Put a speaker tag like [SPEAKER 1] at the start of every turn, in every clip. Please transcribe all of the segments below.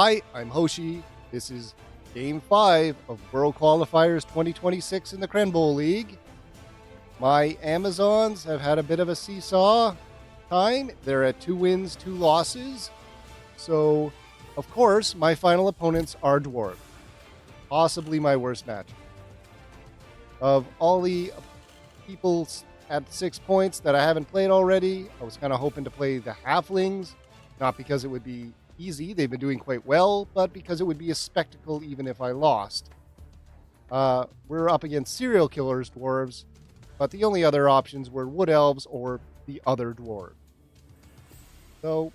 [SPEAKER 1] Hi, I'm Hoshi. This is Game 5 of World Qualifiers 2026 in the Crenbowl League. My Amazons have had a bit of a seesaw time. They're at 2 wins, 2 losses. So, of course, my final opponents are Dwarfs. Possibly my worst match. Of all the people at 6 points that I haven't played already, I was kind of hoping to play the Halflings. Not because it would be easy, they've been doing quite well, but because it would be a spectacle even if I lost. We're up against serial killers, Dwarves, but the only other options were Wood Elves or the other Dwarves. So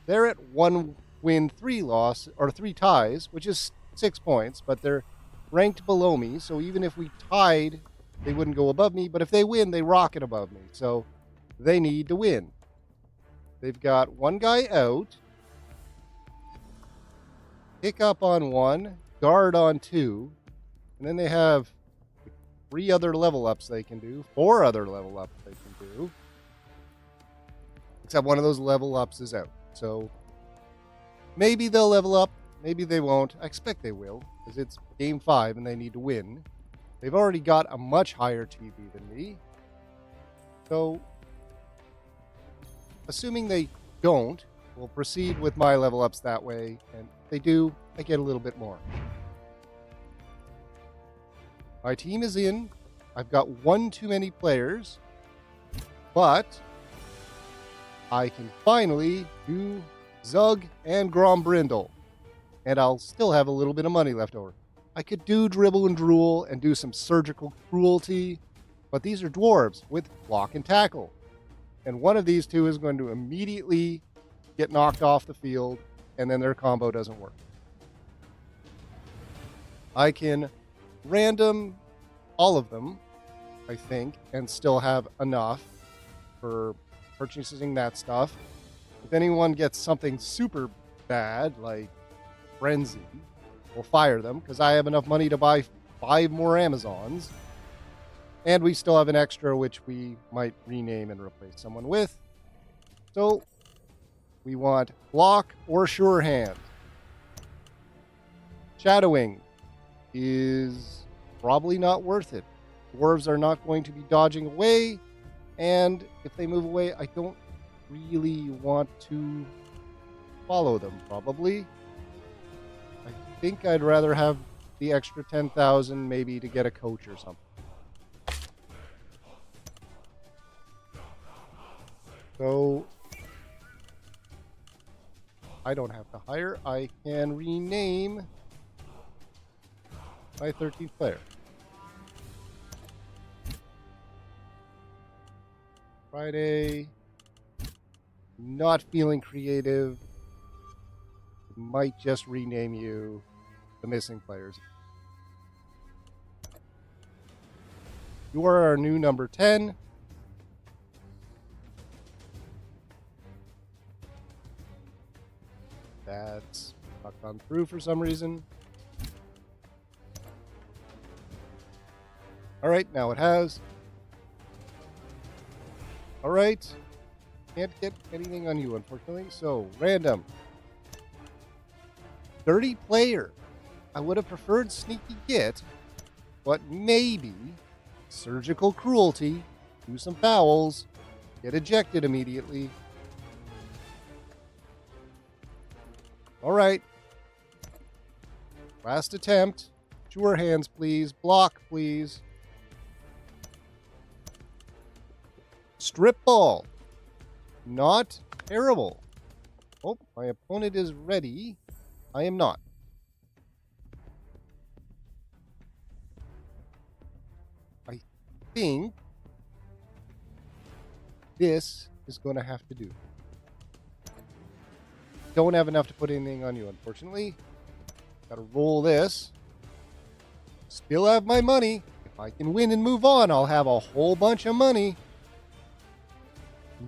[SPEAKER 1] they're at 1 win, 3 loss, or 3 ties, which is 6 points, but they're ranked below me, so even if we tied, they wouldn't go above me, but if they win, they rocket above me, so they need to win. They've got 1 guy out, pick up on 1, guard on 2, and then they have 3 other level ups they can do, 4 other level ups they can do, except one of those level ups is out. So maybe they'll level up, maybe they won't. I expect they will, because it's game 5 and they need to win. They've already got a much higher TV than me. So assuming they don't, we'll proceed with my level ups that way, and if they do, I get a little bit more. My team is in. I've got 1 too many players, but I can finally do Zug and Grombrindle, and I'll still have a little bit of money left over. I could do Dribble and Drool and do some surgical cruelty, but these are Dwarves with block and tackle. And one of these two is going to immediately get knocked off the field, and then their combo doesn't work. I can random all of them, I think, and still have enough for purchasing that stuff. If anyone gets something super bad, like Frenzy, we'll fire them, because I have enough money to buy 5 more Amazons. And we still have an extra, which we might rename and replace someone with. So we want block or sure hand. Shadowing is probably not worth it. Dwarves are not going to be dodging away, and if they move away, I don't really want to follow them, probably. I think I'd rather have the extra 10,000 maybe to get a coach or something. So I don't have to hire. I can rename my 13th player. Friday. Not feeling creative. Might just rename you the missing players. You are our new number 10. That's not gone through for some reason. All right, now it has. All right. Can't get anything on you, unfortunately. So, random. Dirty player. I would have preferred sneaky git, but maybe surgical cruelty. Do some fouls. Get ejected immediately. All right. Last attempt. Sure hands, please. Block, please. Strip ball. Not terrible. Oh, my opponent is ready. I am not. I think this is going to have to do. Don't have enough to put anything on you, unfortunately. Gotta roll this. Still have my money. If I can win and move on, I'll have a whole bunch of money.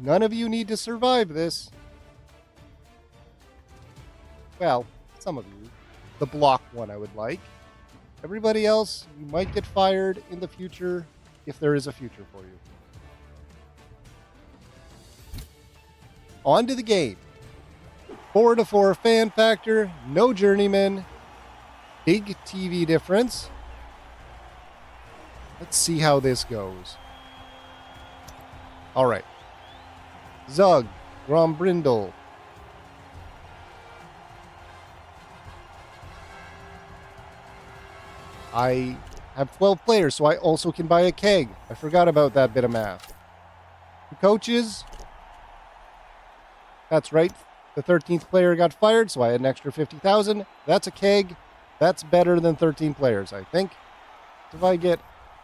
[SPEAKER 1] None of you need to survive this. Well, some of you. The block one I would like. Everybody else, you might get fired in the future, if there is a future for you. On to the game. 4-4 fan factor, no journeyman, big TV difference. Let's see how this goes. All right. Zug, Grombrindle. I have 12 players, so I also can buy a keg. I forgot about that bit of math. The coaches. That's right. The 13th player got fired, so I had an extra 50,000. That's a keg. That's better than 13 players, I think. If I get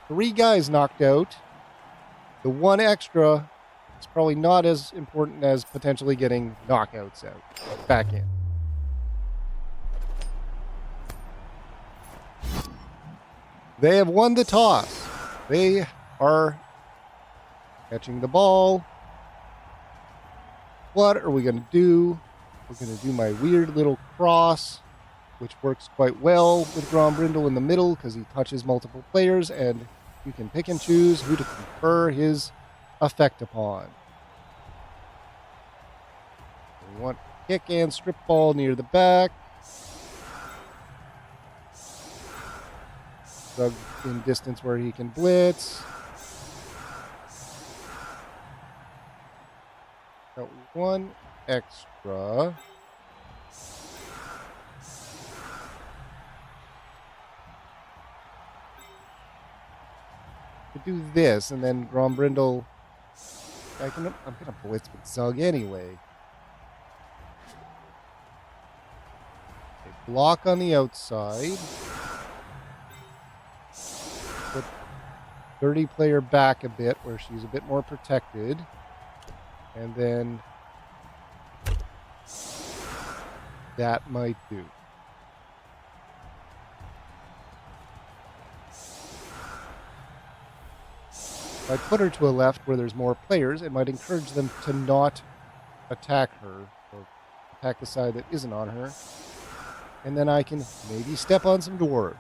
[SPEAKER 1] 3 guys knocked out, the 1 extra is probably not as important as potentially getting knockouts out back in. They have won the toss. They are catching the ball. What are we going to do? We're going to do my weird little cross, which works quite well with Grombrindle in the middle because he touches multiple players and you can pick and choose who to confer his effect upon. We want kick and strip ball near the back. Dug in distance where he can blitz. Got 1 extra. Do this, and then Grombrindle. I'm gonna blitz with Zug anyway. Okay, block on the outside. Put 30 player back a bit where she's a bit more protected. And then that might do. If I put her to a left where there's more players, it might encourage them to not attack her or attack the side that isn't on her. And then I can maybe step on some dwarves.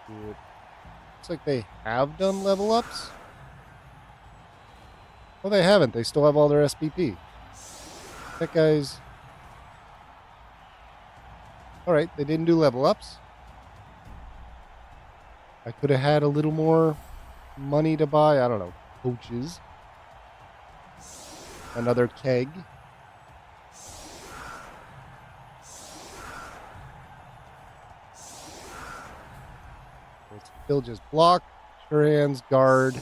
[SPEAKER 1] It looks like they have done level ups. Well, they haven't. They still have all their SPP. That guy's... Alright, they didn't do level ups. I could have had a little more money to buy, I don't know, coaches. Another keg. Let's still just block, sure hands, guard.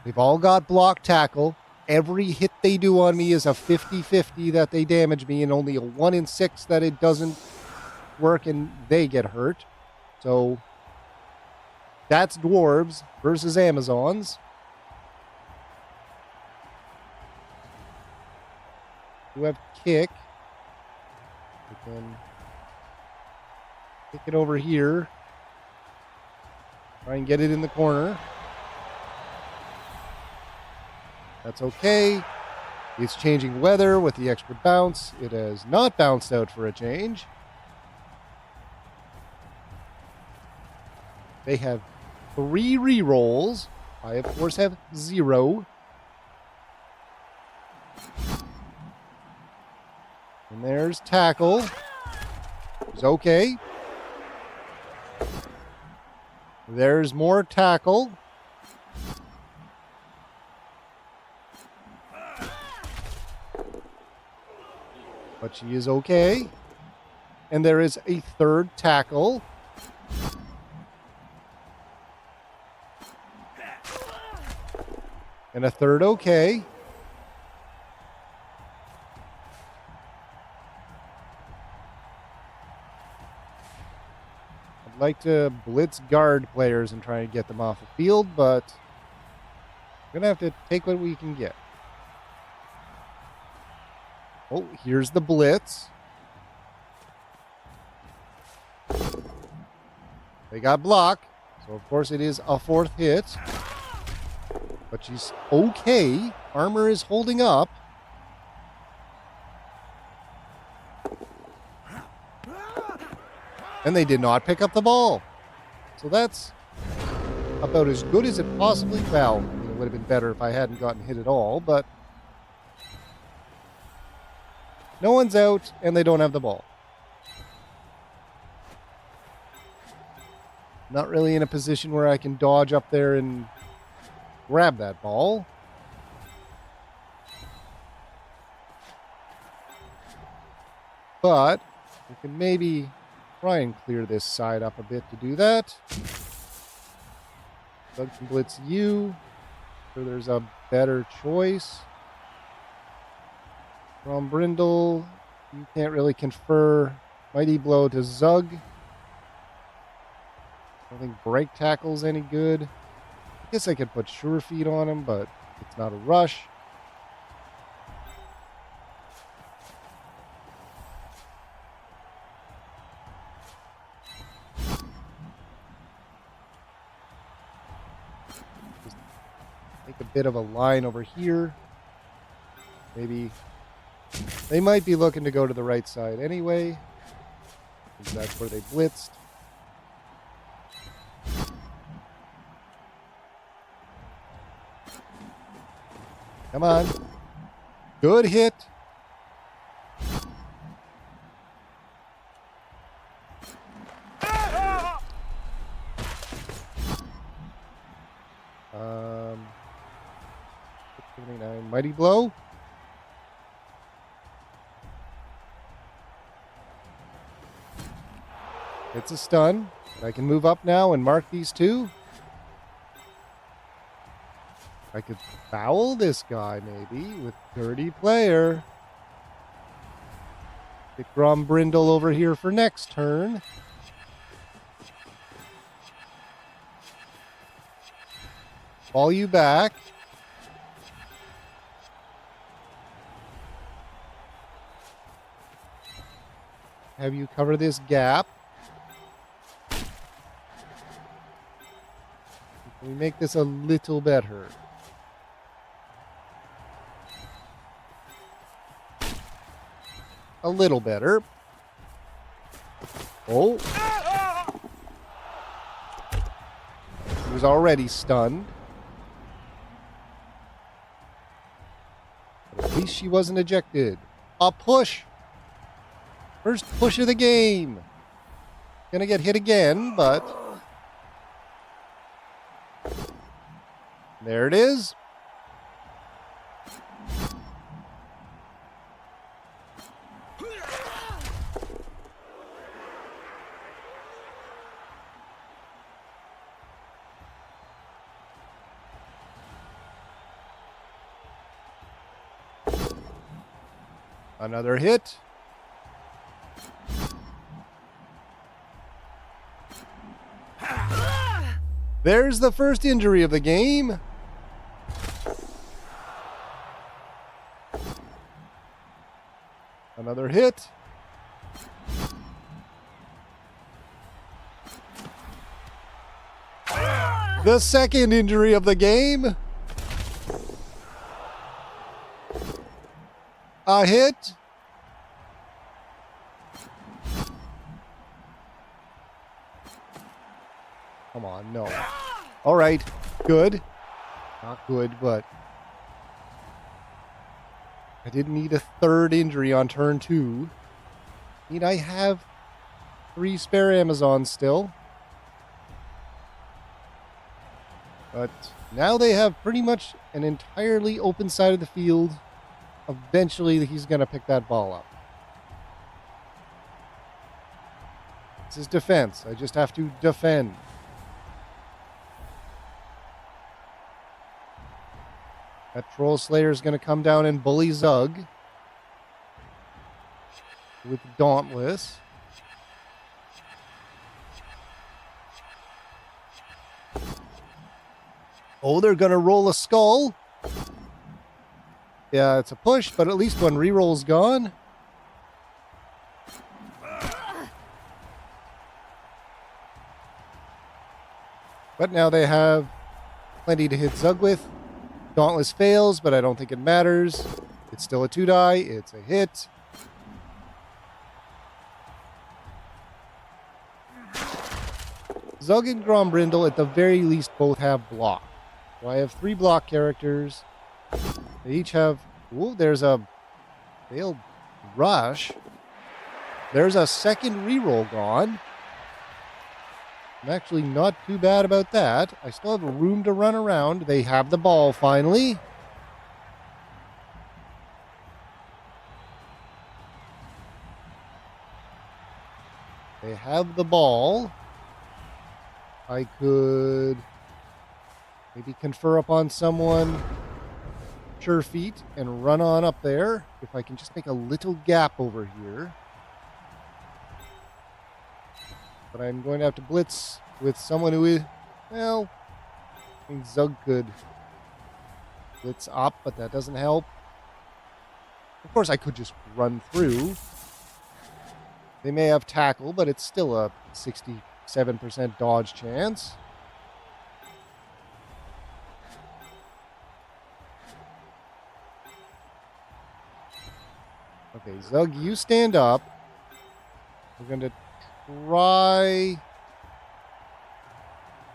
[SPEAKER 1] They've all got block tackle. Every hit they do on me is a 50-50 that they damage me, and only a 1 in 6 that it doesn't work and they get hurt. So that's dwarves versus Amazons. You have kick. We can kick it over here. Try and get it in the corner. That's okay. It's changing weather with the extra bounce. It has not bounced out for a change. They have 3 rerolls. I, of course, have 0. And there's tackle. It's okay. There's more tackle. But she is okay. And there is a 3rd tackle. And a 3rd okay. I'd like to blitz guard players and try and get them off the field, but I'm going to have to take what we can get. Oh, here's the blitz. They got block, so of course it is a 4th hit. But she's okay. Armor is holding up. And they did not pick up the ball. So that's about as good as it possibly, well, would have been better if I hadn't gotten hit at all, but no one's out and they don't have the ball. Not really in a position where I can dodge up there and grab that ball. But we can maybe try and clear this side up a bit to do that. Doug can blitz you. So there's a better choice. From Brindle, you can't really confer Mighty Blow to Zug. I don't think Break Tackle's any good. I guess I could put Sure Feet on him, but it's not a rush. Just make a bit of a line over here. Maybe they might be looking to go to the right side anyway, because that's where they blitzed. Come on. Good hit. Um, 29. Mighty Blow. It's a stun. I can move up now and mark these two. I could foul this guy maybe with Dirty Player. Get Brindle over here for next turn. Fall you back. Have you cover this gap. Can we make this a little better? A little better. Oh. He was already stunned. But at least she wasn't ejected. A push. First push of the game. Gonna get hit again, but there it is. Another hit. There's the first injury of the game. Another hit. The second injury of the game. A hit. Come on, no. All right, good. Not good, but I didn't need a third injury on turn 2. I mean, I have 3 spare Amazons still. But now they have pretty much an entirely open side of the field. Eventually, he's going to pick that ball up. This is defense. I just have to defend. That Troll Slayer is going to come down and bully Zug with Dauntless. Oh, they're going to roll a skull. Yeah, it's a push, but at least one reroll's gone. But now they have plenty to hit Zug with. Dauntless fails, but I don't think it matters. It's still a 2-die. It's a hit. Zug and Grombrindle, at the very least, both have block. So I have 3 block characters. They each have... Ooh, there's a failed rush. There's a second reroll gone. I'm actually not too bad about that. I still have room to run around. They have the ball finally. They have the ball. I could maybe confer upon someone sure feet and run on up there. If I can just make a little gap over here. But I'm going to have to blitz with someone who is, well, I mean, Zug could blitz up, but that doesn't help. Of course, I could just run through. They may have tackle, but it's still a 67% dodge chance. Okay, Zug, you stand up. We're going to try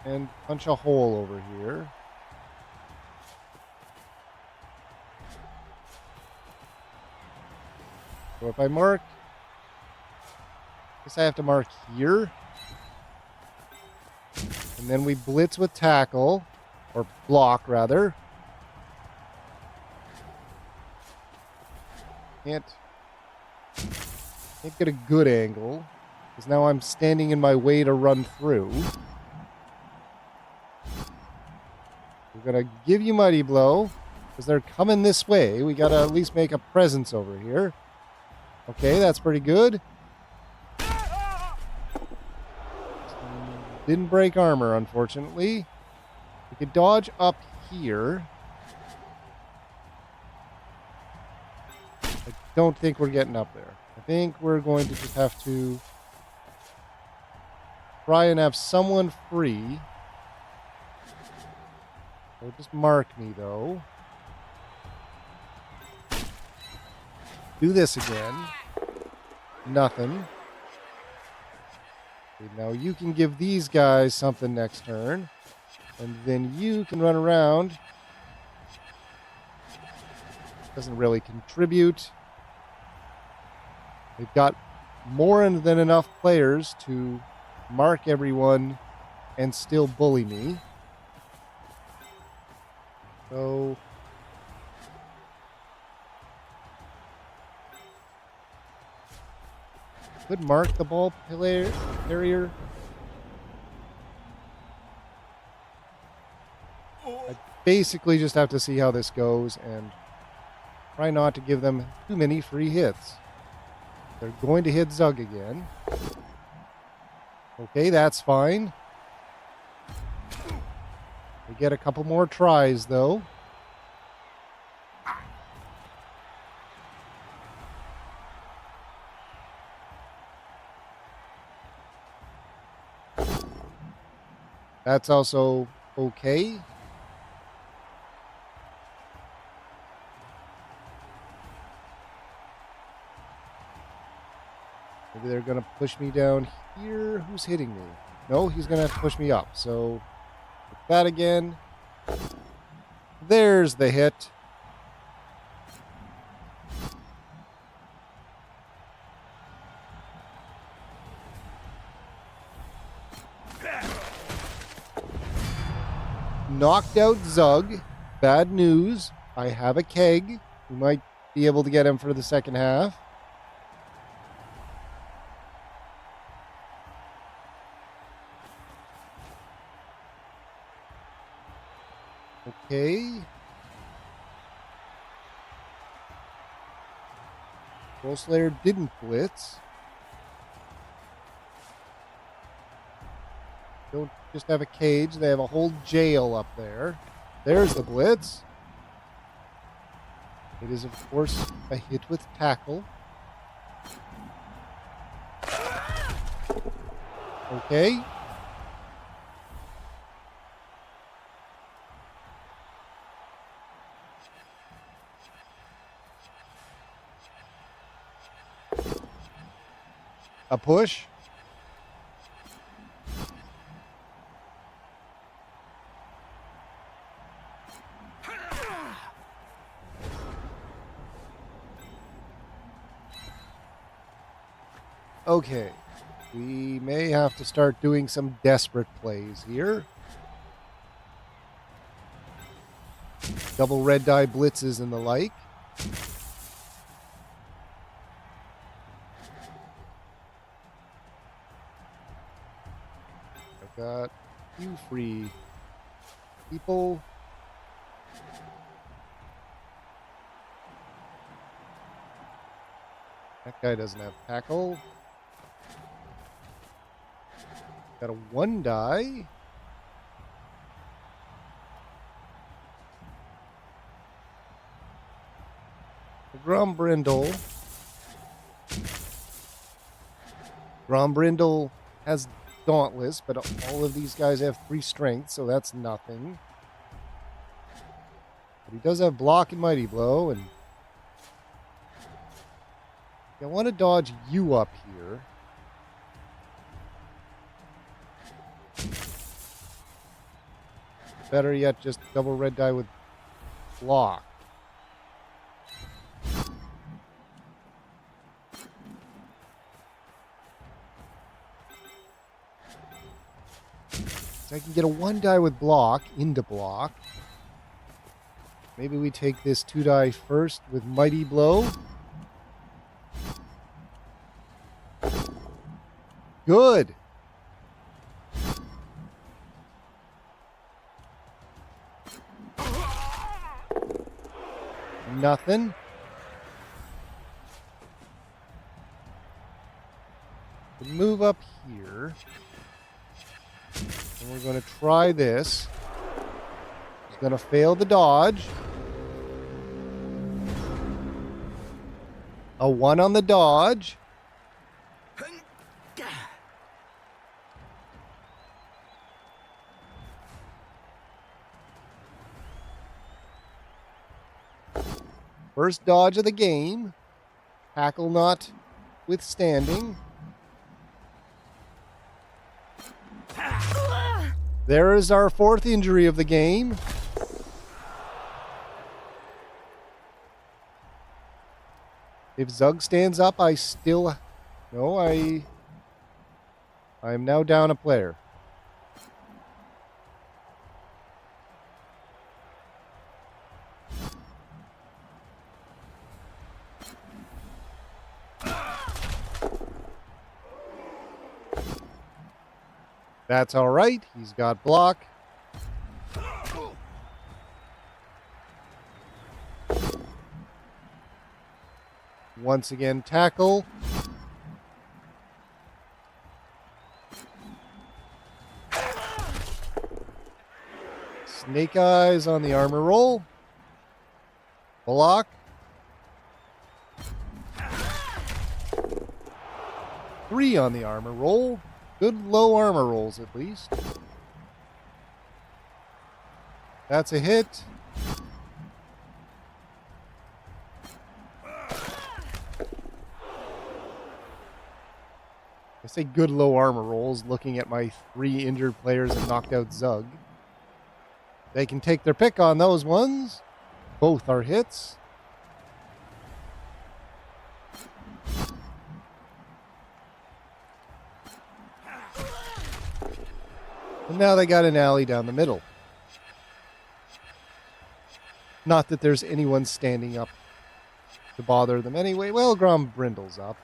[SPEAKER 1] and punch a hole over here. So if I mark, I guess I have to mark here. And then we blitz with tackle, or block rather. Can't get a good angle, because now I'm standing in my way to run through. We're going to give you Mighty Blow, because they're coming this way. We got to at least make a presence over here. Okay, that's pretty good. Didn't break armor, unfortunately. We could dodge up here. I don't think we're getting up there. I think we're going to just have to try and have someone free. So just mark me, though. Do this again. Nothing. Okay, now you can give these guys something next turn. And then you can run around. Doesn't really contribute. They've got more than enough players to mark everyone and still bully me. So could mark the ball carrier. I basically just have to see how this goes and try not to give them too many free hits. They're going to hit Zug again. Okay, that's fine. We get a couple more tries, though. That's also okay. Maybe they're going to push me down here. Who's hitting me? No, he's going to have to push me up. So, with that again. There's the hit. Knocked out Zug. Bad news. I have a keg. We might be able to get him for the second half. Okay. Soul Slayer didn't blitz. Don't just have a cage. They have a whole jail up there. There's the blitz. It is, of course, a hit with tackle. Okay. A push. Okay. We may have to start doing some desperate plays here. Double red die blitzes and the like. I've got a few free people. That guy doesn't have tackle. Got a 1 die. Grombrindle. Grombrindle has Dauntless, but all of these guys have 3 strength, so that's nothing. But he does have Block and Mighty Blow, and I want to dodge you up here. Better yet, just double red die with Block. So I can get a 1 die with Block into Block. Maybe we take this 2 die first with Mighty Blow. Good. Nothing. We move up here. And we're going to try this. He's going to fail the dodge. A 1 on the dodge. First dodge of the game. Tackle not withstanding. There is our 4th injury of the game. If Zug stands up, I still... No, I'm now down a player. That's all right. He's got Block. Once again, tackle. Snake Eyes on the armor roll. Block. Three on the armor roll. Good low armor rolls, at least. That's a hit. I say good low armor rolls, looking at my 3 injured players and knocked out Zug. They can take their pick on those ones. Both are hits. And now they got an alley down the middle. Not that there's anyone standing up to bother them anyway. Well, Grombrindle's up.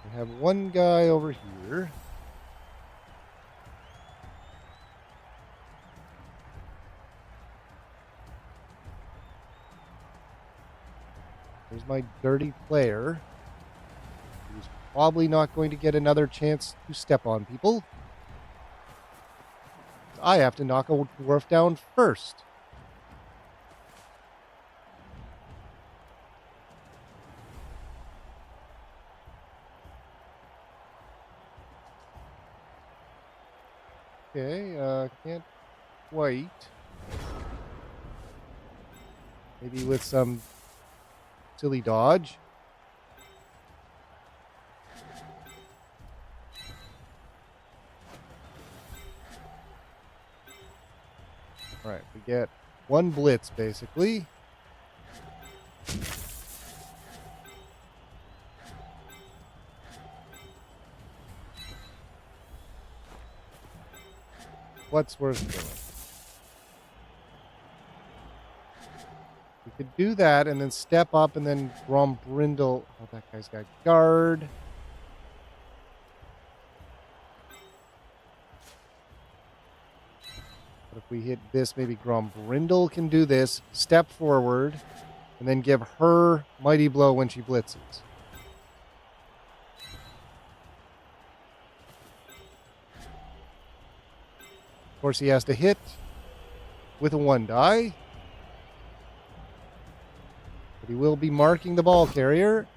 [SPEAKER 1] We have one guy over here. There's my dirty player, who's probably not going to get another chance to step on people. I have to knock a dwarf down first. Okay, can't quite. Maybe with some silly dodge. All right, we get one blitz, basically. what's worth doing. We could do that and then step up and then Grombrindle. Oh, that guy's got guard. But if we hit this, maybe Grombrindle can do this. Step forward and then give her Mighty Blow when she blitzes. Of course, he has to hit with a 1 die. But he will be marking the ball carrier.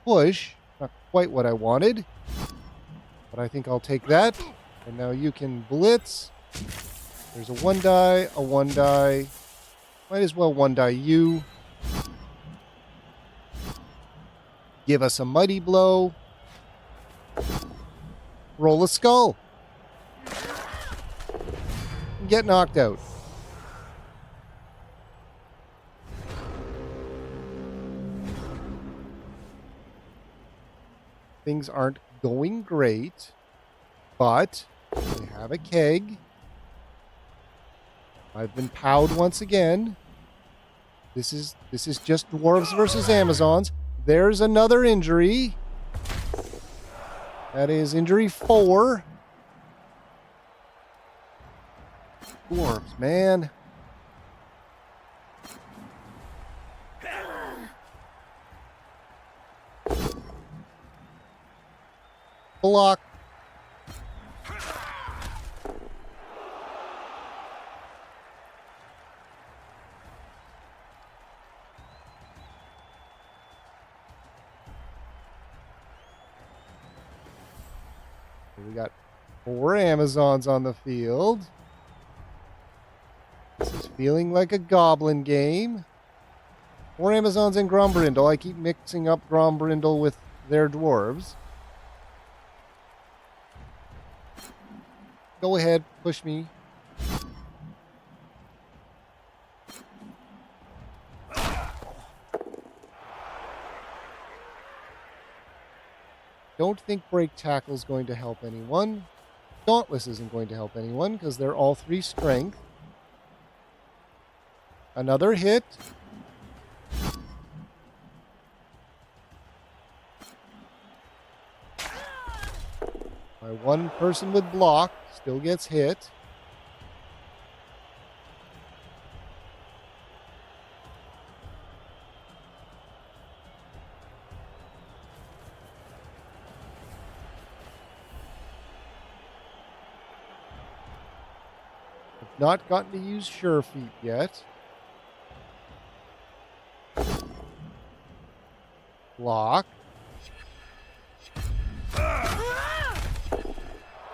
[SPEAKER 1] Push. Not quite what I wanted. But I think I'll take that. And now you can blitz. There's a 1 die, a 1 die. Might as well 1 die you. Give us a Mighty Blow. Roll a skull. And get knocked out. Things aren't going great, but we have a keg. I've been powed once again. This is just Dwarves versus Amazons. There's another injury. That is injury 4. Dwarves, man. Block. We got 4 Amazons on the field. This is feeling like a goblin game. 4 Amazons and Grombrindle. I keep mixing up Grombrindle with their dwarves. Go ahead, push me. Don't think break tackle is going to help anyone. Dauntless isn't going to help anyone because they're all 3 strength. Another hit. My 1 person with block still gets hit. I've not gotten to use Sure Feet yet. Block.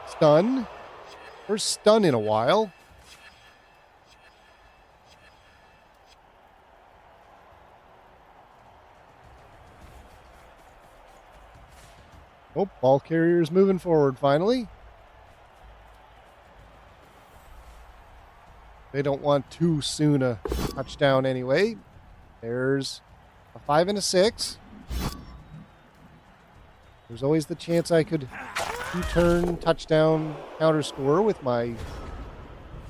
[SPEAKER 1] Stun. First stun in a while. Oh, ball carrier's moving forward finally. They don't want too soon a touchdown anyway. There's a 5 and a 6. There's always the chance I could 2-turn touchdown counter score with my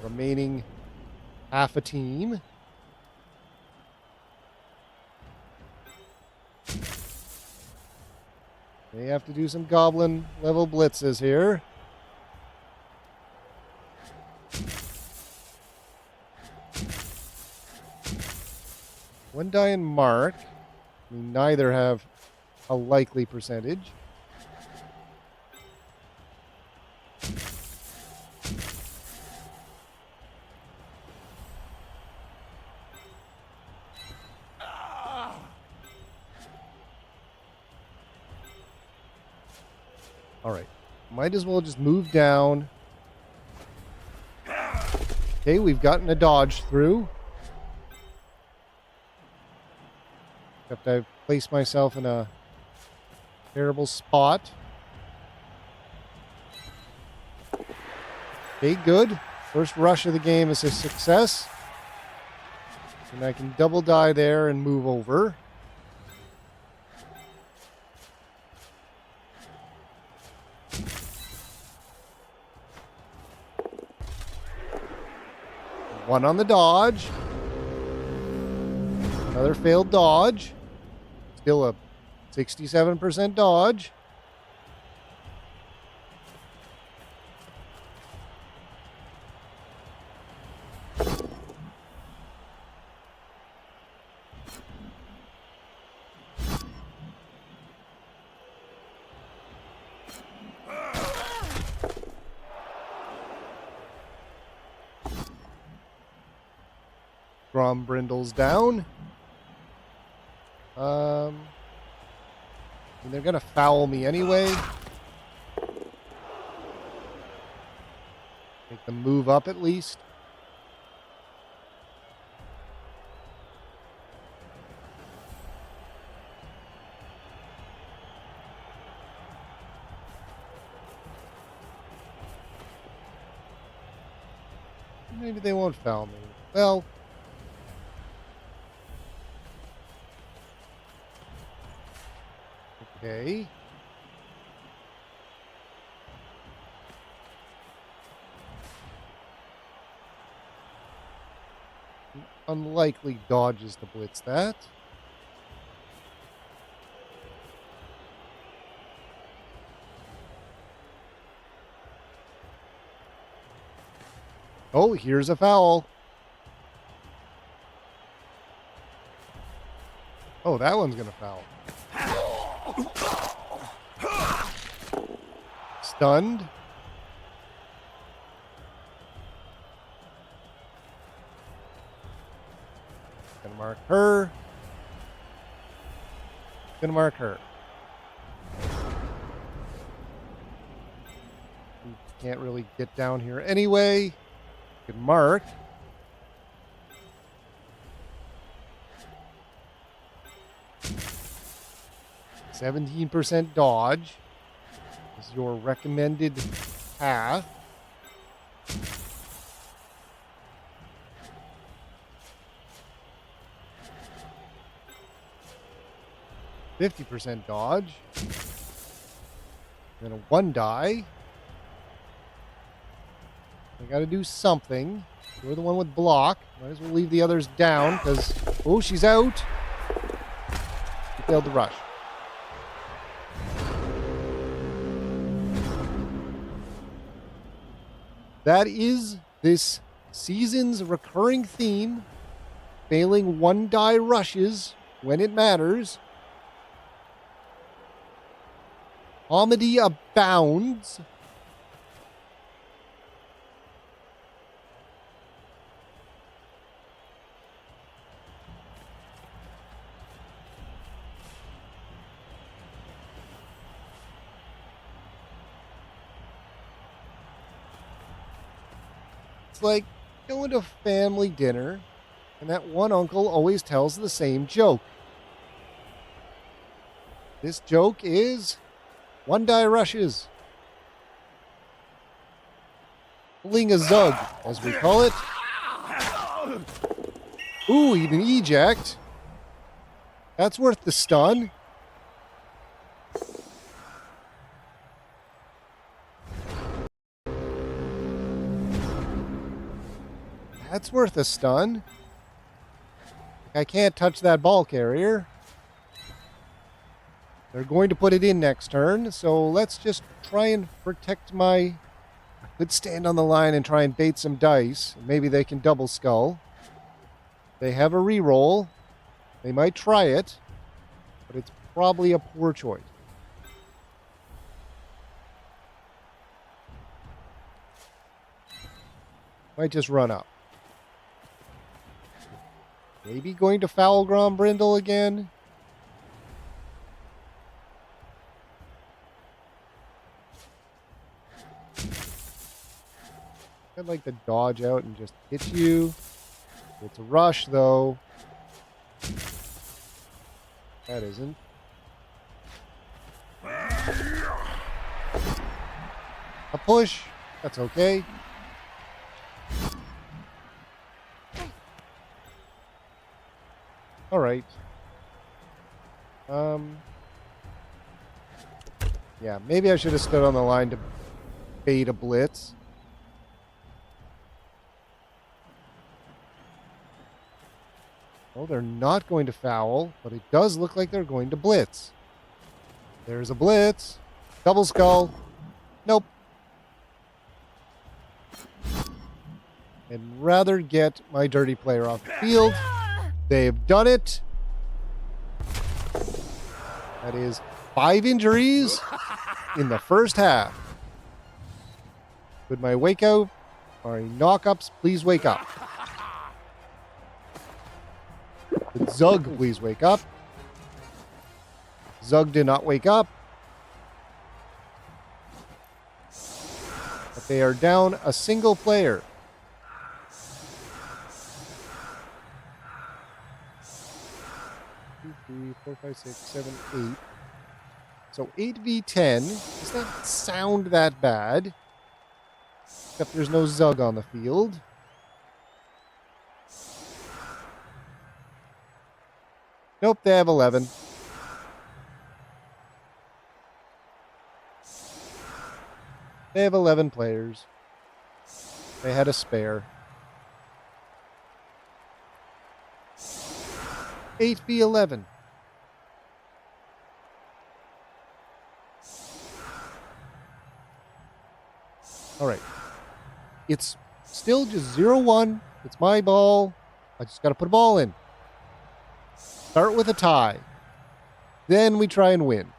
[SPEAKER 1] remaining half a team. They have to do some goblin level blitzes here. One die and mark. I mean, neither have a likely percentage. All right. Might as well just move down. Okay, we've gotten a dodge through. Except I've placed myself in a terrible spot. Okay, good. First rush of the game is a success. And I can double die there and move over. One on the dodge. Another failed dodge. Still a 67% dodge. Brindle's down. And they're gonna foul me anyway. Make them move up at least. Maybe they won't foul me. Well, okay. Unlikely dodges to blitz that. Oh, here's a foul. Oh, that one's gonna foul. Stunned. Gonna mark her. Gonna mark her. Can't really get down here anyway. Good mark. %17 dodge is your recommended path. %50 dodge. Then a 1 die. I gotta do something. You're the one with block. Might as well leave the others down because, oh, she's out. She failed the rush. That is this season's recurring theme. Failing 1 die rushes when it matters. Comedy abounds. It's like going to family dinner, and that one uncle always tells the same joke. This joke is 1 die rushes. Pulling a zug, as we call it. Ooh, an eject. That's worth the stun. That's worth a stun. I can't touch that ball carrier. They're going to put it in next turn, so let's just try and protect my... I could stand on the line and try and bait some dice. Maybe they can double skull. They have a reroll. They might try it, but it's probably a poor choice. Might just run up. Maybe going to foul Brindle again. I'd like to dodge out and just hit you. It's a rush, though. That isn't. A push. That's okay. All right. Yeah, maybe I should have stood on the line to bait a blitz. Oh, they're not going to foul, but it does look like they're going to blitz. There's a blitz. Double skull. Nope. I'd rather get my dirty player off the field. They've done it. That is 5 injuries in the first half. Could my wake up or knock-ups please wake up? Could Zug please wake up? Zug did not wake up. But they are down a single player. 2, 3, 4, 5, 6, 7, 8. So 8v10 does not sound that bad. Except there's no Zug on the field. Nope, they have 11. They have 11 players. They had a spare. 8v11. All right. It's still just 0-1. It's my ball. I just got to put a ball in. Start with a tie. Then we try and win.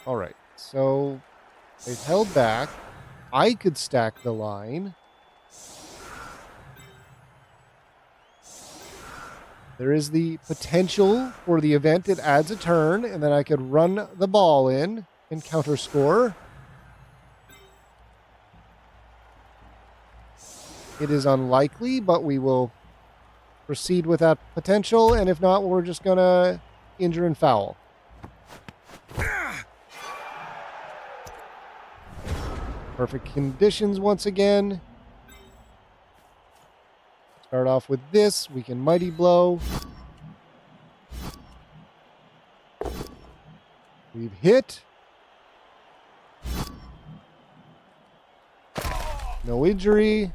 [SPEAKER 1] All right. So they've held back. I could stack the line. There is the potential for the event. It adds a turn, and then I could run the ball in and counter score. It is unlikely, but we will proceed with that potential, and if not, we're just going to injure and foul. Perfect conditions once again. Start off with this. We can Mighty Blow. We've hit. No injury.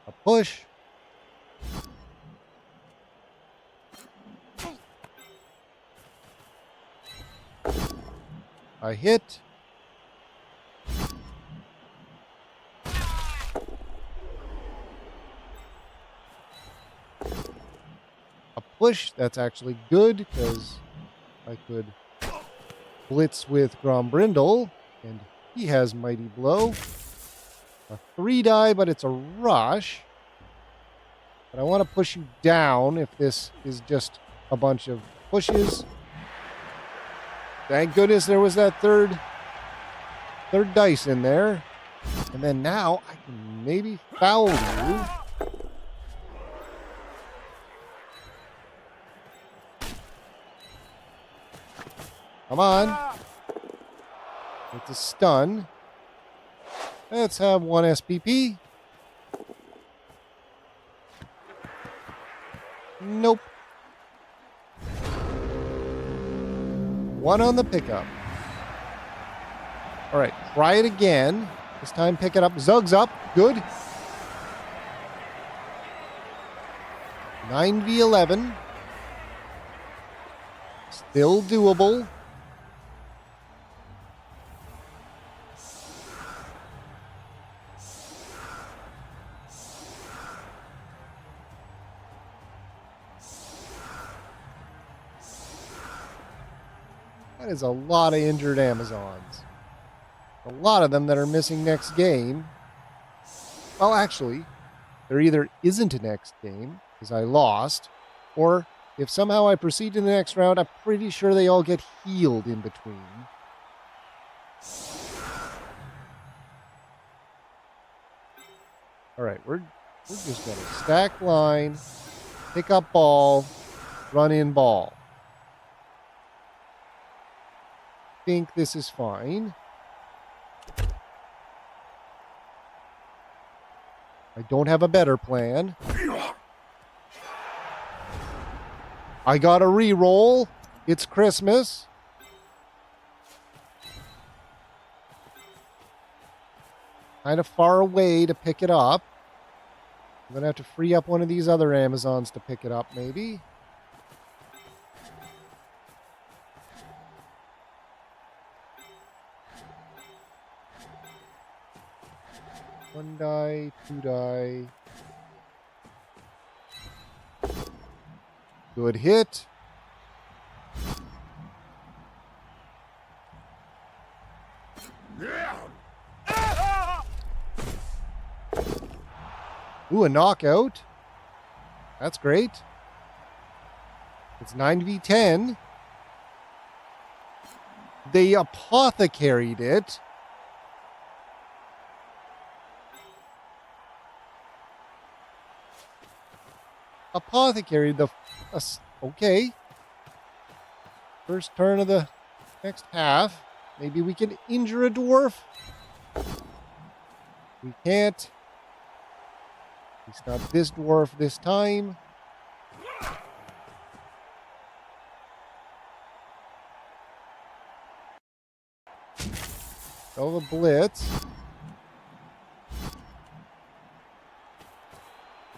[SPEAKER 1] A push. I hit. A push. That's actually good because I could blitz with Grombrindle, and he has Mighty Blow. A 3-die, but it's a rush. But I want to push you down if this is just a bunch of pushes. Thank goodness there was that third dice in there. And then now I can maybe foul you. Come on. It's a stun. Let's have 1 SPP. Nope. 1 on the pickup. All right, try it again. This time pick it up. Zug's up. Good. 9v11. Still doable. That is a lot of injured Amazons. A lot of them that are missing next game. Well, actually, there either isn't a next game, because I lost, or if somehow I proceed to the next round, I'm pretty sure they all get healed in between. All right, we're just going to stack line, pick up ball, run in ball. Think this is fine. I don't have a better plan. I got a re-roll. It's Christmas. Kind of far away to pick it up. I'm going to have to free up one of these other Amazons to pick it up, maybe. One die, two die. Good hit. Ooh, a knockout. That's great. It's 9v10. They apothecaried it. Apothecaried the... okay. First turn of the next half. Maybe we can injure a dwarf. We can't. At least not this dwarf this time. Go the blitz.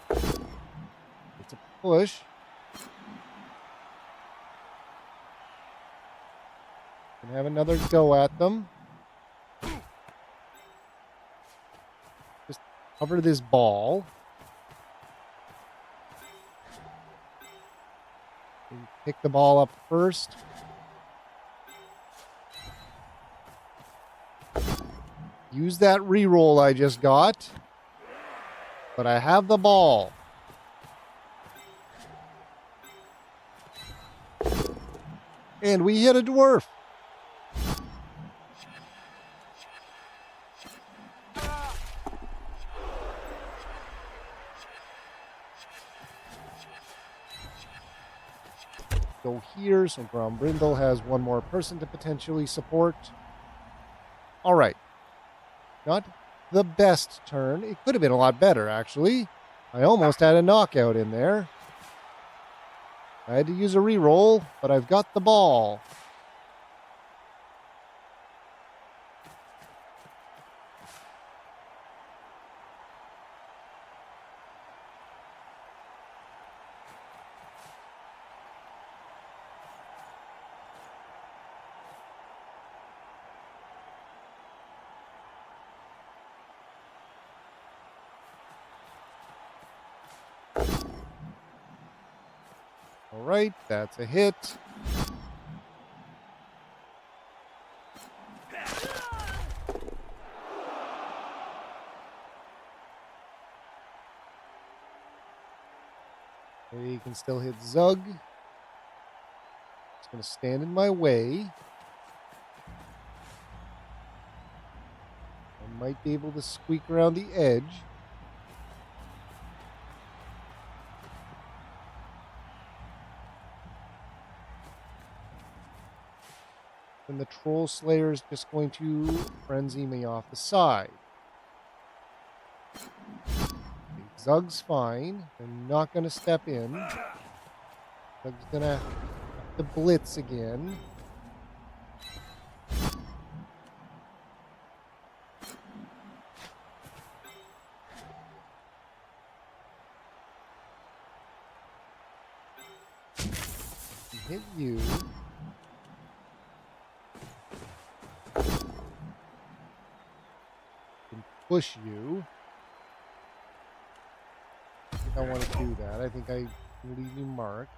[SPEAKER 1] It's a push. Can have another go at them. Just cover this ball. Pick the ball up first. Use that reroll I just got. But I have the ball. And we hit a dwarf. Go here, so Grombrindle has one more person to potentially support. All right. Not the best turn. It could have been a lot better, actually. I almost had a knockout in there. I had to use a reroll, but I've got the ball. All right, that's a hit. Maybe you can still hit Zug. It's going to stand in my way. I might be able to squeak around the edge. And the Troll Slayer is just going to frenzy me off the side. Zug's fine. I'm not going to step in. Zug's going to have to blitz again. Hit you. Push you. I think I want to do that. I think I leave you marked.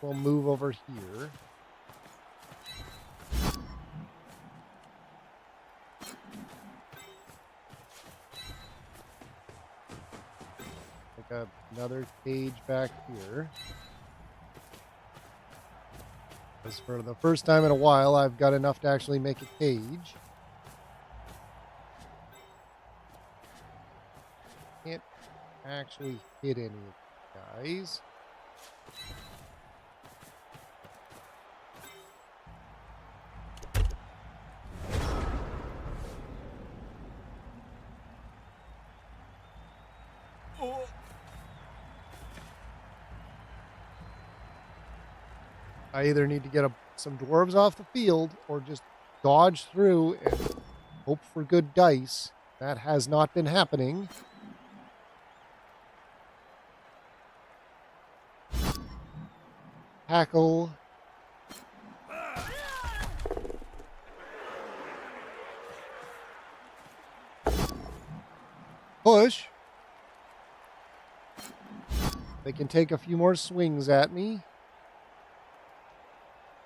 [SPEAKER 1] We'll move over here. Got another cage back here. Because for the first time in a while, I've got enough to actually make a cage. Can't actually hit any of the guys. I either need to get some dwarves off the field or just dodge through and hope for good dice. That has not been happening. Tackle. Push. They can take a few more swings at me.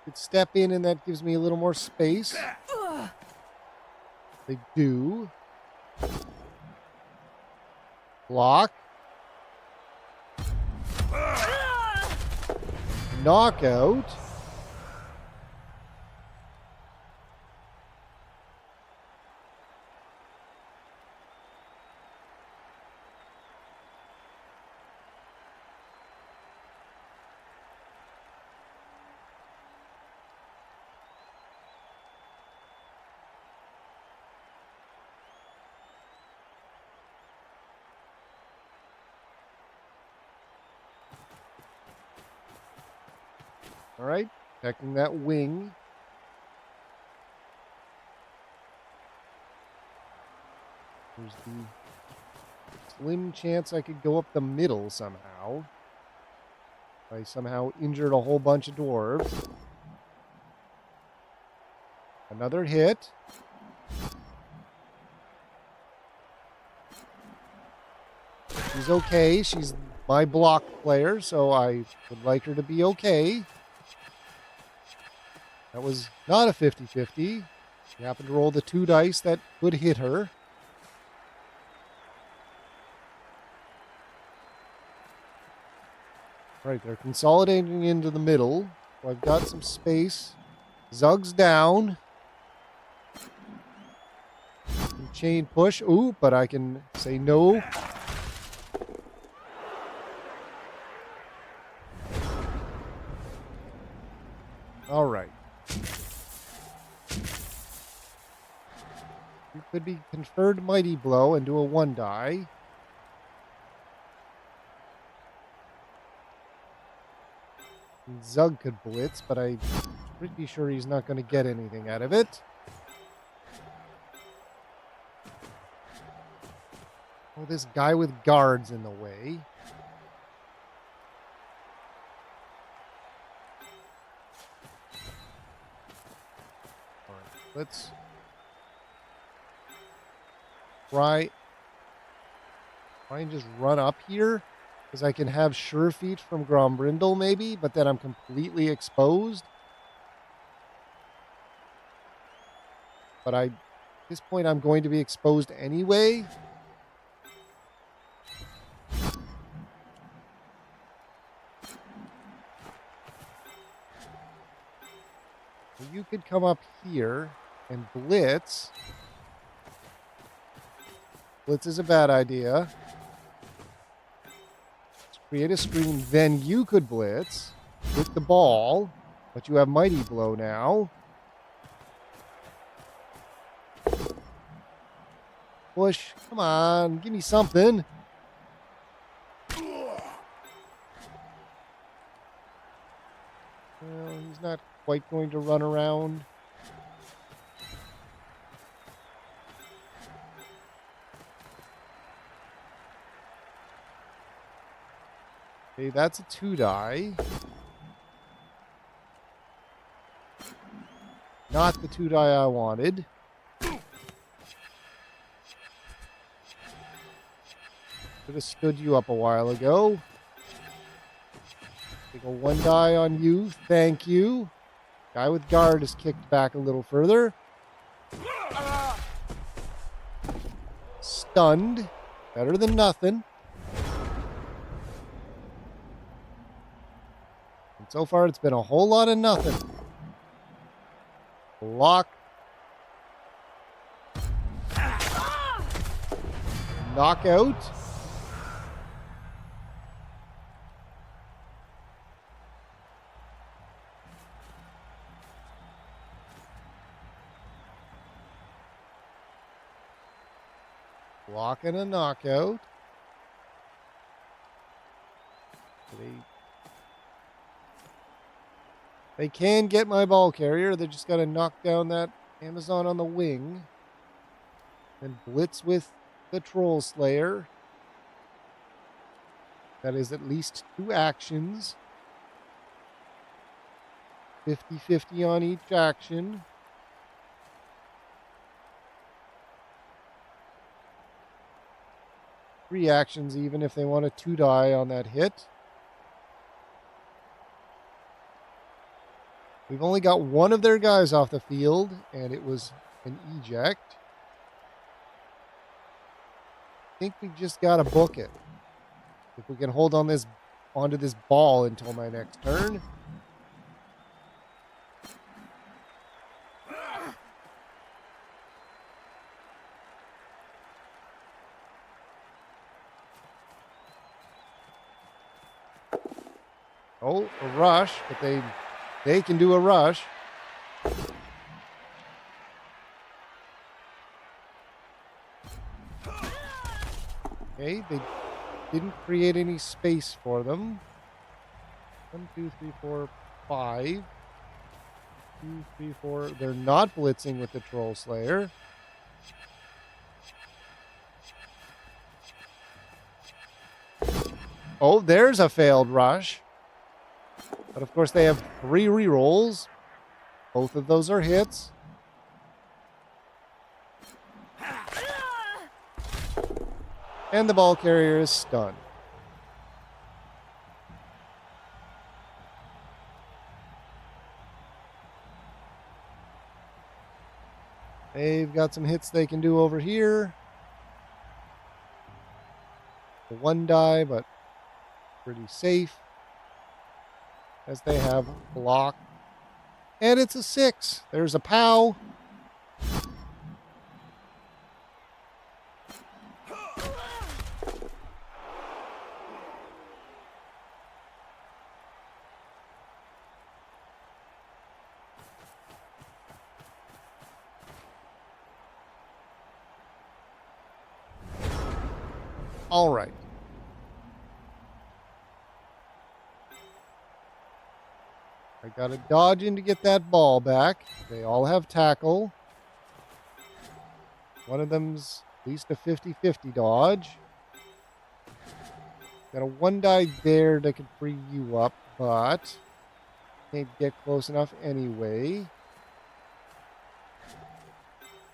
[SPEAKER 1] Could step in and that gives me a little more space. They do. Block. Knockout. All right, checking that wing. There's the slim chance I could go up the middle somehow. I somehow injured a whole bunch of dwarves. Another hit. She's okay. She's my block player, so I would like her to be okay. That was not a 50-50. She happened to roll the 2 dice that could hit her. Right, they're consolidating into the middle. So I've got some space. Zug's down. Chain push. Ooh, but I can say no. All right. You could be conferred Mighty Blow and do a 1 die. And Zug could blitz, but I'm pretty sure he's not going to get anything out of it. Oh, this guy with guards in the way. All right, let's try and just run up here, because I can have sure feet from Grombrindle maybe, but then I'm completely exposed. But at this point I'm going to be exposed anyway. You could come up here and blitz. Blitz is a bad idea. Let's create a screen. Then you could blitz with the ball, but you have Mighty Blow now. Push. Come on. Give me something. Well, he's not quite going to run around. Okay, that's a 2 die. Not the 2 die I wanted. Should have stood you up a while ago. Take a 1 die on you. Thank you. Guy with guard is kicked back a little further. Stunned. Better than nothing. And so far, it's been a whole lot of nothing. Block. Knockout. Block and a knockout. They can get my ball carrier. They just got to knock down that Amazon on the wing. And blitz with the Troll Slayer. That is at least 2 actions. 50-50 on each action. Three actions even if they want a 2-die on that hit. We've only got one of their guys off the field, and it was an eject. I think we just got to book it. If we can hold on onto this ball until my next turn. Oh, a rush, but they can do a rush. Okay, they didn't create any space for them. 1, 2, 3, 4, 5. 2, 3, 4. They're not blitzing with the Troll Slayer. Oh, there's a failed rush. But of course they have 3 rerolls. Both of those are hits. And the ball carrier is stunned. They've got some hits they can do over here. The 1-die, but pretty safe. As they have block. And it's a 6. There's a POW. All right. I got to dodge in to get that ball back. They all have tackle. One of them's at least a 50-50 dodge. Got a 1-die there that can free you up, but can't get close enough anyway.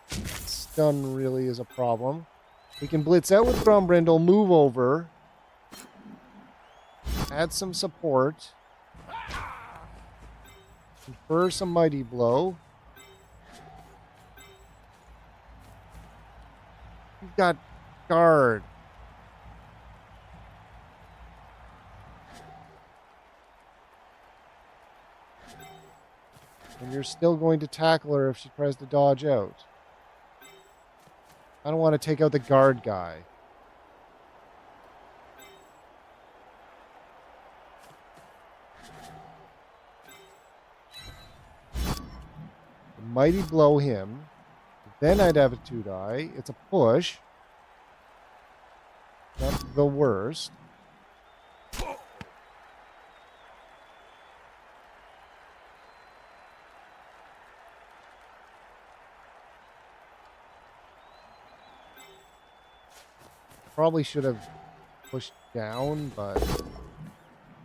[SPEAKER 1] Stun really is a problem. We can blitz out with Grombrindle, move over, add some support, confer some Mighty Blow. You've got guard. And you're still going to tackle her if she tries to dodge out. I don't want to take out the guard guy. Mighty Blow him. Then I'd have a 2-die. It's a push. Not the worst. Probably should have pushed down, but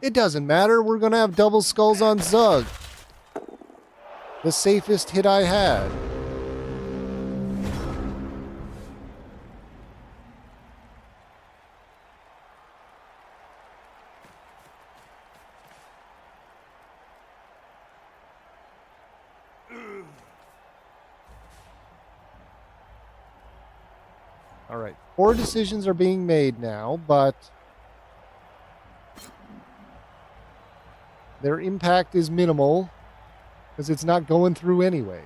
[SPEAKER 1] it doesn't matter. We're going to have double skulls on Zug. The safest hit I had. All right. 4 decisions are being made now, but their impact is minimal because it's not going through anyway.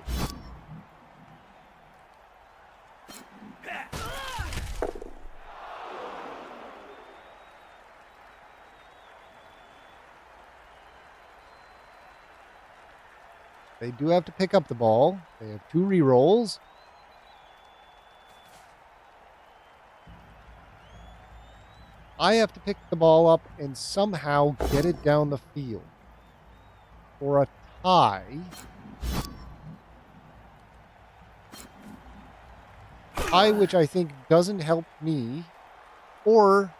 [SPEAKER 1] They do have to pick up the ball. They have 2 rerolls. I have to pick the ball up and somehow get it down the field for a high. High, which I think doesn't help me or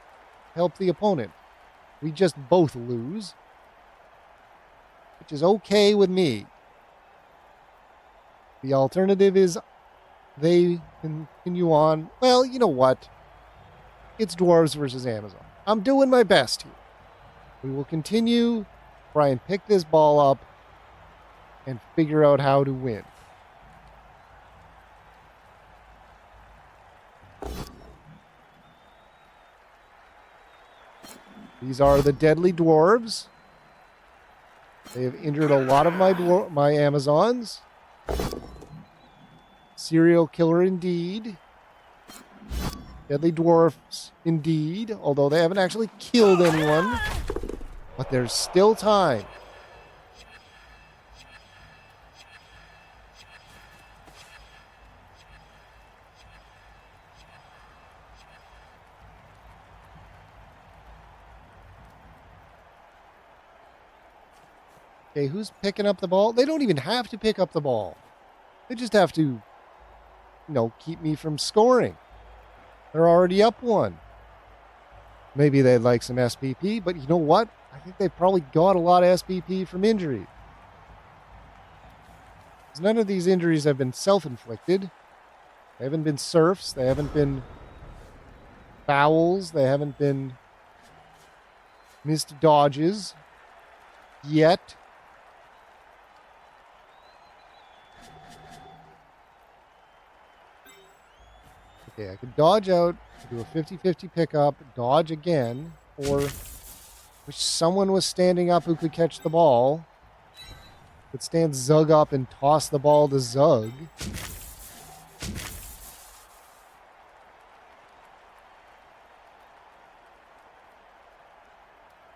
[SPEAKER 1] help the opponent. We just both lose, which is okay with me. The alternative is they continue on. Well, you know what? It's Dwarves versus Amazon. I'm doing my best here. We will continue, try and pick this ball up, and figure out how to win. These are the deadly dwarves. They have injured a lot of my Amazons. Serial killer indeed. Deadly dwarfs indeed, although they haven't actually killed anyone. But there's still time. Okay, who's picking up the ball? They don't even have to pick up the ball. They just have to, keep me from scoring. They're already up one. Maybe they'd like some SPP, but you know what? I think they probably got a lot of SPP from injury. None of these injuries have been self-inflicted. They haven't been serfs. They haven't been fouls. They haven't been missed dodges yet. Okay, I could dodge out, do a 50-50 pickup, dodge again, or wish someone was standing up who could catch the ball. Could stand Zug up and toss the ball to Zug.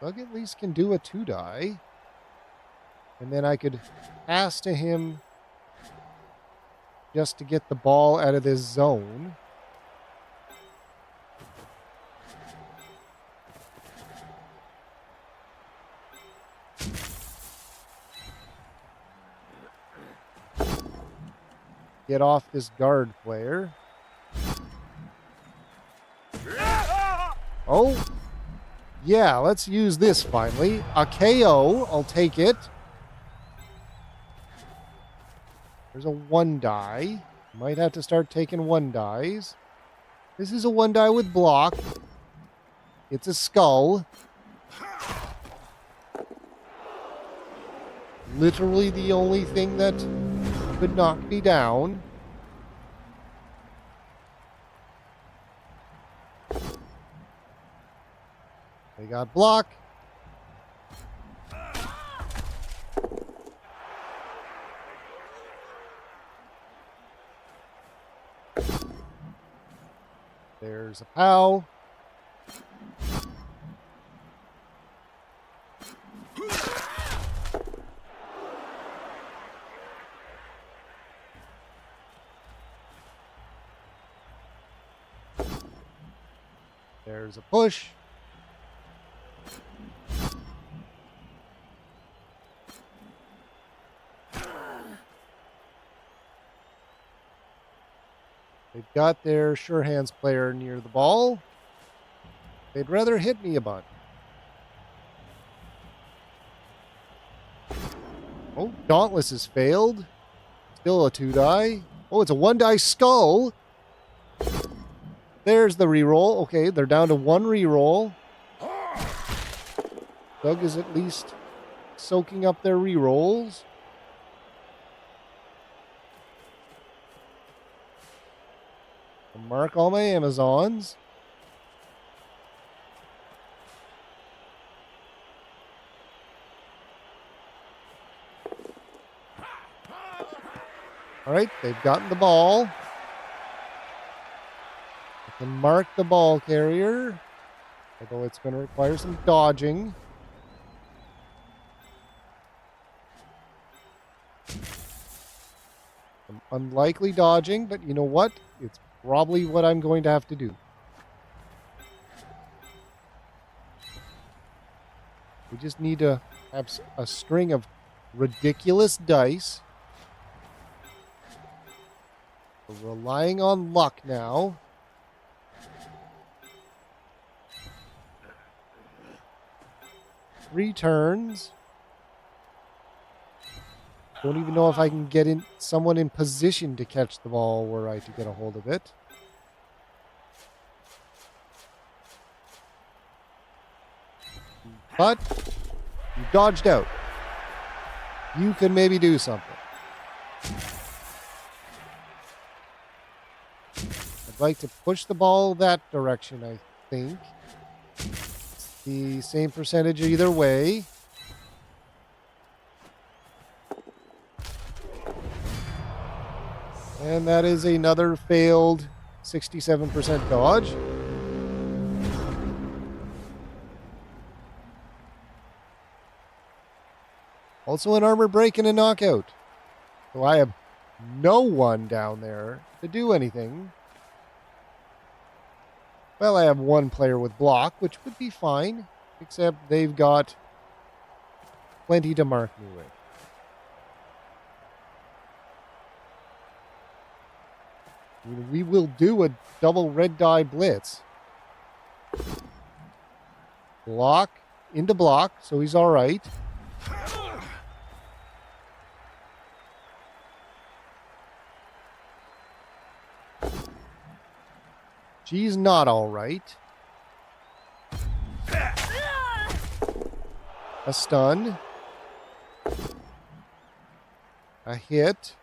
[SPEAKER 1] Zug at least can do a 2-die. And then I could pass to him just to get the ball out of this zone. Get off this guard player. Oh, yeah, let's use this finally. A KO, I'll take it. There's a 1-die. Might have to start taking 1-dies. This is a 1-die with block. It's a skull. Literally the only thing that could knock me down. They got block. There's a POW. There's a push. They've got their sure hands player near the ball. They'd rather hit me a bunch. Oh, Dauntless has failed. Still a 2-die. Oh, it's a 1-die skull. There's the reroll. Okay, they're down to 1 reroll. Doug is at least soaking up their rerolls. I'll mark all my Amazons. All right, they've gotten the ball. I can mark the ball carrier, although it's going to require some dodging. Some unlikely dodging, but you know what? It's probably what I'm going to have to do. We just need to have a string of ridiculous dice. We're relying on luck now. Three turns. Don't even know if I can get someone in position to catch the ball were I to get a hold of it. But you dodged out. You can maybe do something. I'd like to push the ball that direction, I think. It's the same percentage either way. And that is another failed 67% dodge. Also an armor break and a knockout. So I have no one down there to do anything. Well, I have one player with block, which would be fine, except they've got plenty to mark me with. We will do a double red die blitz. Block into block, so he's all right. She's not all right. A stun. A hit.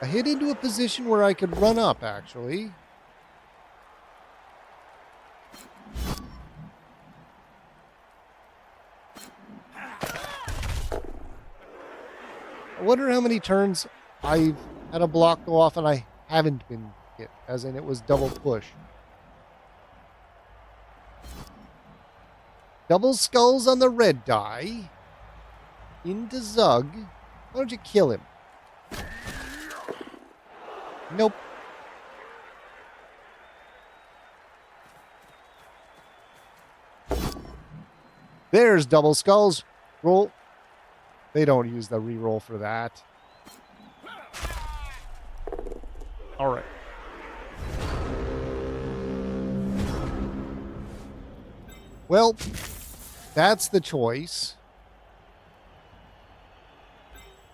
[SPEAKER 1] I hit into a position where I could run up, actually. I wonder how many turns I've had a block go off and I haven't been hit, as in it was double push. Double skulls on the red die. Into Zug. Why don't you kill him? Nope. There's double skulls. Roll. They don't use the reroll for that. All right. Well, that's the choice.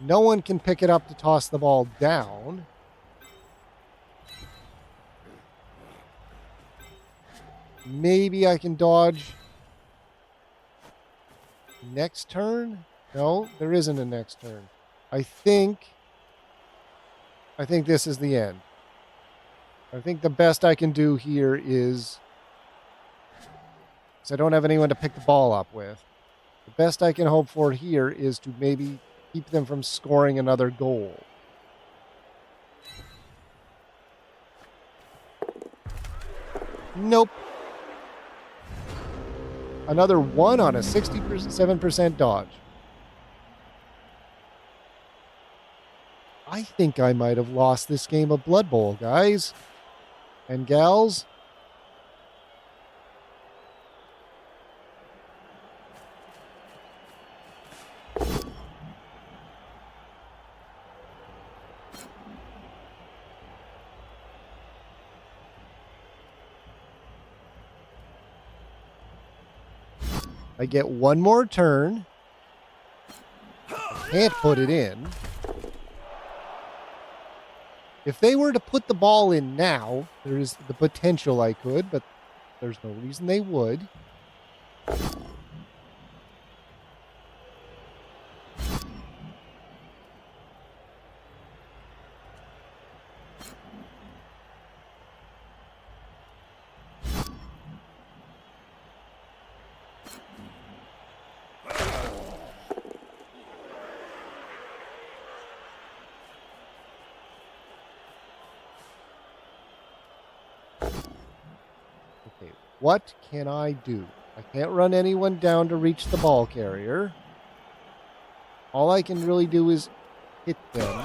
[SPEAKER 1] No one can pick it up to toss the ball down. Maybe I can dodge next turn? No, there isn't a next turn. I think this is the end. I think the best I can do here is, because I don't have anyone to pick the ball up with, the best I can hope for here is to maybe keep them from scoring another goal. Nope. Another one on a 67% dodge. I think I might have lost this game of Blood Bowl, guys and gals. I get one more turn. I can't put it in. If they were to put the ball in now, there is the potential I could, but there's no reason they would. What can I do? I can't run anyone down to reach the ball carrier. All I can really do is hit them.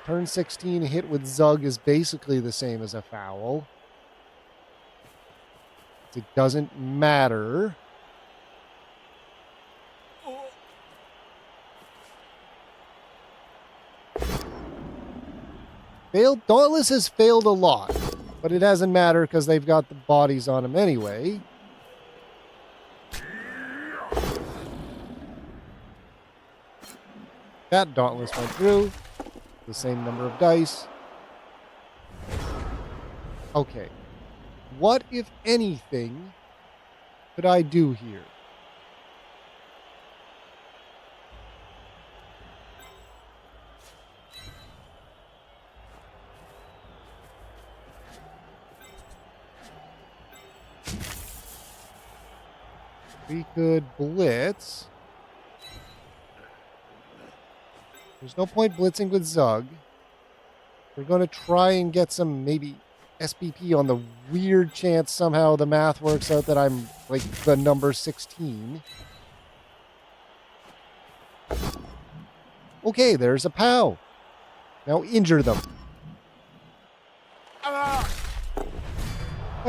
[SPEAKER 1] Turn 16 hit with Zug is basically the same as a foul. It doesn't matter. Dauntless has failed a lot, but it doesn't matter because they've got the bodies on him anyway. That Dauntless went through. The same number of dice. Okay. What, if anything, could I do here? We could blitz. There's no point blitzing with Zug. We're going to try and get some maybe SBP on the weird chance somehow the math works out that I'm like the number 16. Okay, there's a POW. Now injure them. A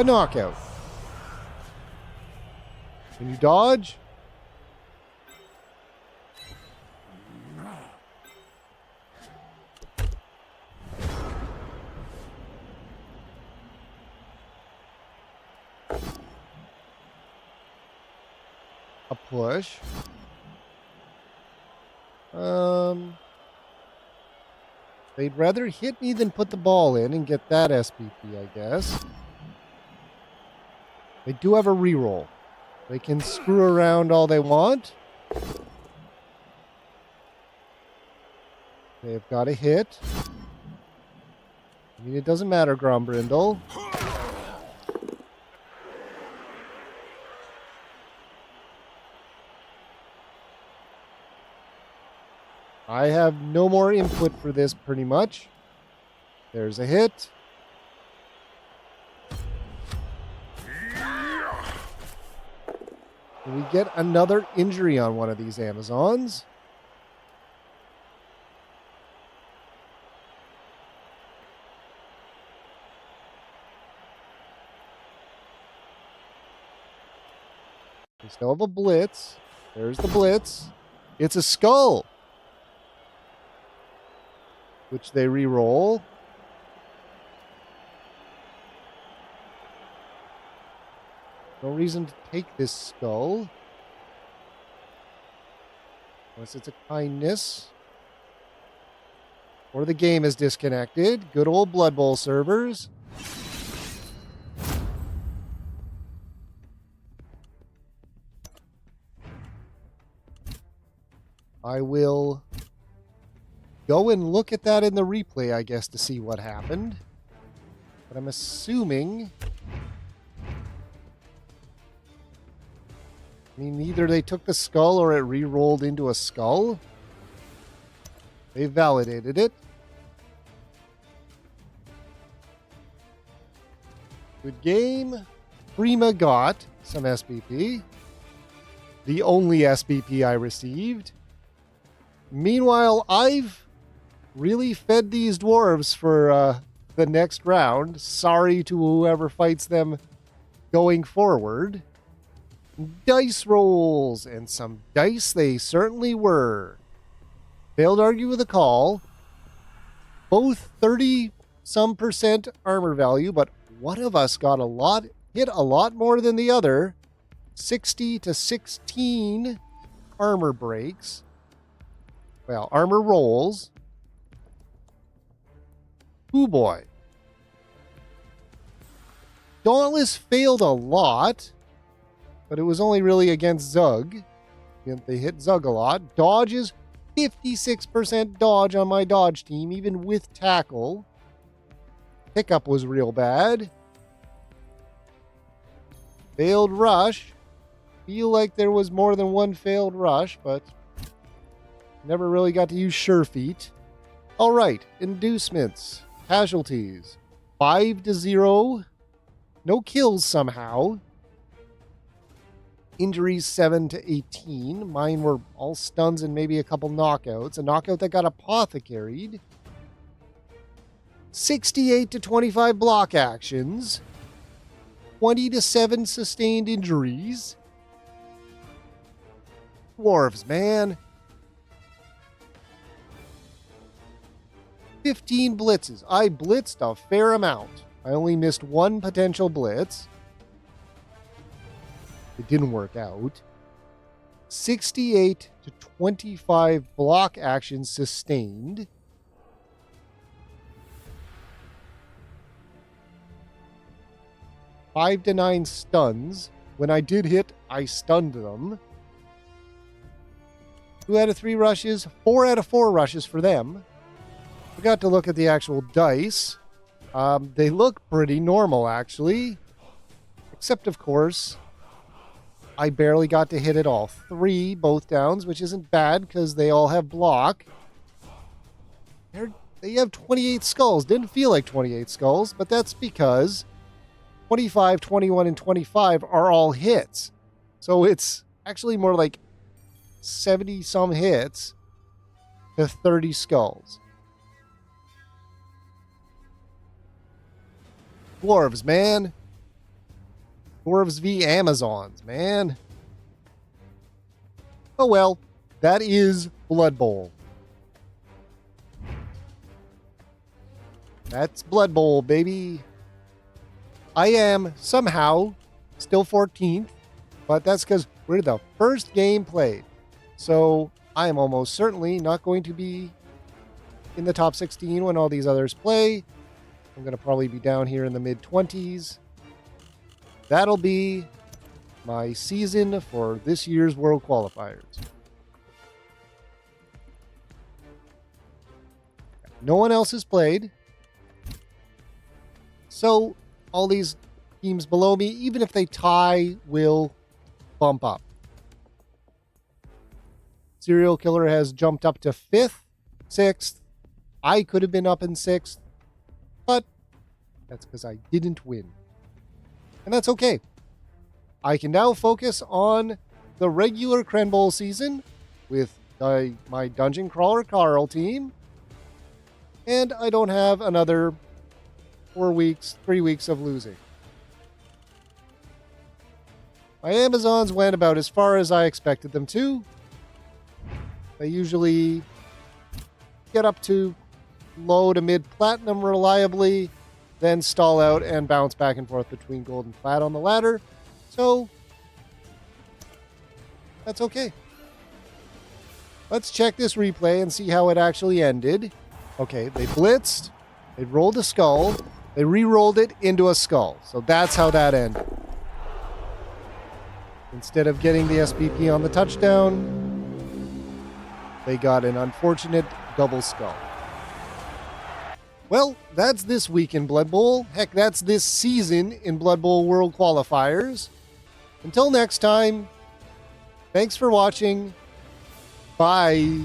[SPEAKER 1] knockout. Can you dodge? A push. They'd rather hit me than put the ball in and get that SPP, I guess. They do have a reroll. They can screw around all they want. They've got a hit. I mean, it doesn't matter, Grombrindle. I have no more input for this, pretty much. There's a hit. We get another injury on one of these Amazons. We still have a blitz. There's the blitz. It's a skull, which they re-roll. No reason to take this skull. Unless it's a kindness. Or the game is disconnected. Good old Blood Bowl servers. I will go and look at that in the replay, I guess, to see what happened. But I'm assuming... I mean, either they took the skull or it re-rolled into a skull. They validated it. Good game. Prima got some SBP. The only SBP I received. Meanwhile, I've really fed these dwarves for the next round. Sorry to whoever fights them going forward. Dice rolls, and some dice they certainly were. Failed to argue with a call. Both 30-some% armor value, but one of us got hit a lot more than the other. 60 to 16 armor breaks. Well, armor rolls. Ooh boy. Dauntless failed a lot. But it was only really against Zug. They hit Zug a lot. Dodge is 56% dodge on my dodge team, even with tackle. Pickup was real bad. Failed rush. Feel like there was more than one failed rush, but never really got to use sure feet. All right, inducements, casualties, 5-0. No kills somehow. Injuries 7-18. Mine were all stuns and maybe a couple knockouts. A knockout that got apothecaried. 68 to 25 block actions, 20 to 7 sustained injuries. Dwarfs, man. 15 blitzes. I blitzed a fair amount. I only missed one potential blitz. It didn't work out. 68 to 25 block actions sustained. Five to 9 stuns. When I did hit, I stunned them. 2 out of 3 rushes, 4 out of 4 rushes for them. Forgot to look at the actual dice. They look pretty normal, actually. Except, of course, I barely got to hit it all. 3 both downs, which isn't bad because they all have block. They have 28 skulls. Didn't feel like 28 skulls, but that's because 25, 21, and 25 are all hits. So it's actually more like 70-some hits to 30 skulls. Dwarves, man. Dwarves v Amazons, man. Oh well, that is Blood Bowl. That's Blood Bowl, baby. I am somehow still 14th, but that's because we're the first game played. So I am almost certainly not going to be in the top 16 when all these others play. I'm going to probably be down here in the mid-20s. That'll be my season for this year's World Qualifiers. No one else has played. So all these teams below me, even if they tie, will bump up. Serial Killer has jumped up to 5th, 6th. I could have been up in 6th, but that's because I didn't win. And that's okay. I can now focus on the regular Crenbowl season with my Dungeon Crawler Carl team. And I don't have another 3 weeks of losing. My Amazons went about as far as I expected them to. They usually get up to low to mid platinum reliably, then stall out and bounce back and forth between gold and plat on the ladder. So that's okay. Let's check this replay and see how it actually ended. Okay, they blitzed, they rolled a skull, they re-rolled it into a skull. So that's how that ended. Instead of getting the SPP on the touchdown, they got an unfortunate double skull. Well, that's this week in Blood Bowl. Heck, that's this season in Blood Bowl World Qualifiers. Until next time, thanks for watching. Bye.